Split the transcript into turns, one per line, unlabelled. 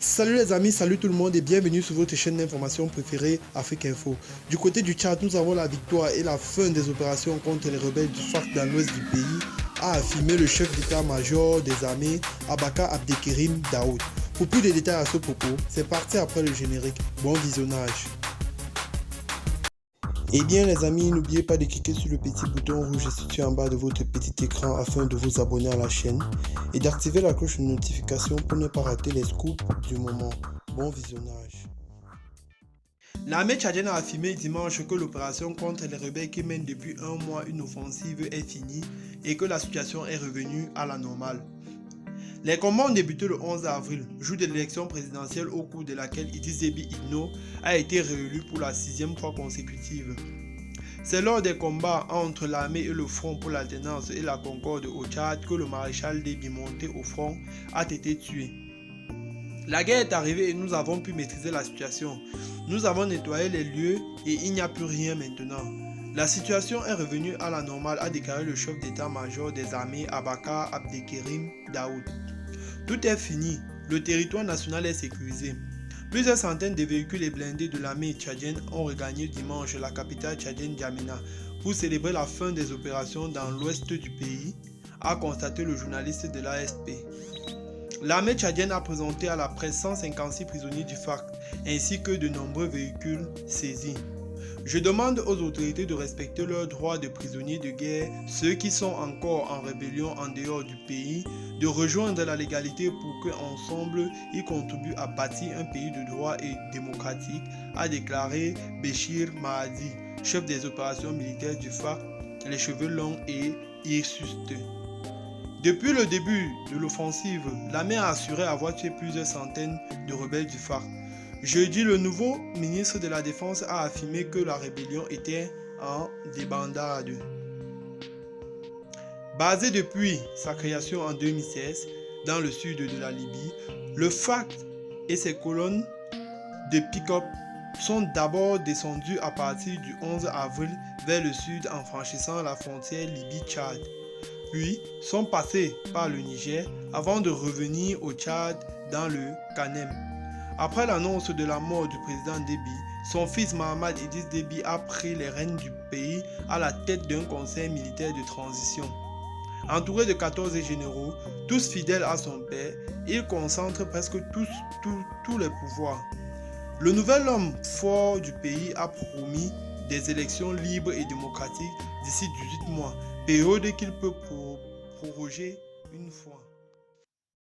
Salut les amis, salut tout le monde et bienvenue sur votre chaîne d'information préférée Afrique Info. Du côté du Tchad, nous avons la victoire et la fin des opérations contre les rebelles du FARC dans l'ouest du pays, a affirmé le chef d'état-major des armées Abaka Abdekerim Daoud. Pour plus de détails à ce propos, c'est parti après le générique. Bon visionnage. Et bien les amis, n'oubliez pas de cliquer sur le petit bouton rouge situé en bas de votre petit écran afin de vous abonner à la chaîne et d'activer la cloche de notification pour ne pas rater les scoops du moment. Bon visionnage. L'armée tchadienne a affirmé dimanche que l'opération contre les rebelles qui mènent depuis un mois une offensive est finie et que la situation est revenue à la normale. Les combats ont débuté le 11 avril, jour de l'élection présidentielle au cours de laquelle Idriss Déby Itno a été réélu pour la 6e fois consécutive. C'est lors des combats entre l'armée et le Front pour l'alternance et la concorde au Tchad que le maréchal Déby monté au front a été tué. La guerre est arrivée et nous avons pu maîtriser la situation. Nous avons nettoyé les lieux et il n'y a plus rien maintenant. La situation est revenue à la normale, a déclaré le chef d'état-major des armées Abaka Abdekerim Daoud. Tout est fini, le territoire national est sécurisé. Plusieurs centaines de véhicules et blindés de l'armée tchadienne ont regagné dimanche la capitale tchadienne N'Djamena pour célébrer la fin des opérations dans l'ouest du pays, a constaté le journaliste de l'AFP. L'armée tchadienne a présenté à la presse 156 prisonniers du FARC ainsi que de nombreux véhicules saisis. Je demande aux autorités de respecter leurs droits de prisonniers de guerre, ceux qui sont encore en rébellion en dehors du pays, de rejoindre la légalité pour qu'ensemble ils contribuent à bâtir un pays de droit et démocratique, a déclaré Béchir Mahadi, chef des opérations militaires du FARC, les cheveux longs et hirsutes. Depuis le début de l'offensive, l'armée a assuré avoir tué plusieurs centaines de rebelles du FARC. Jeudi, le nouveau ministre de la Défense a affirmé que la rébellion était en débandade. Basé depuis sa création en 2016 dans le sud de la Libye, le FARC et ses colonnes de pick-up sont d'abord descendus à partir du 11 avril vers le sud en franchissant la frontière Libye-Tchad. Puis sont passés par le Niger avant de revenir au Tchad dans le Kanem. Après l'annonce de la mort du président Déby, son fils Mahamad Idriss Déby a pris les rênes du pays à la tête d'un conseil militaire de transition. Entouré de 14 généraux, tous fidèles à son père, il concentre presque tous les pouvoirs. Le nouvel homme fort du pays a promis des élections libres et démocratiques d'ici 18 mois, période qu'il peut proroger une fois.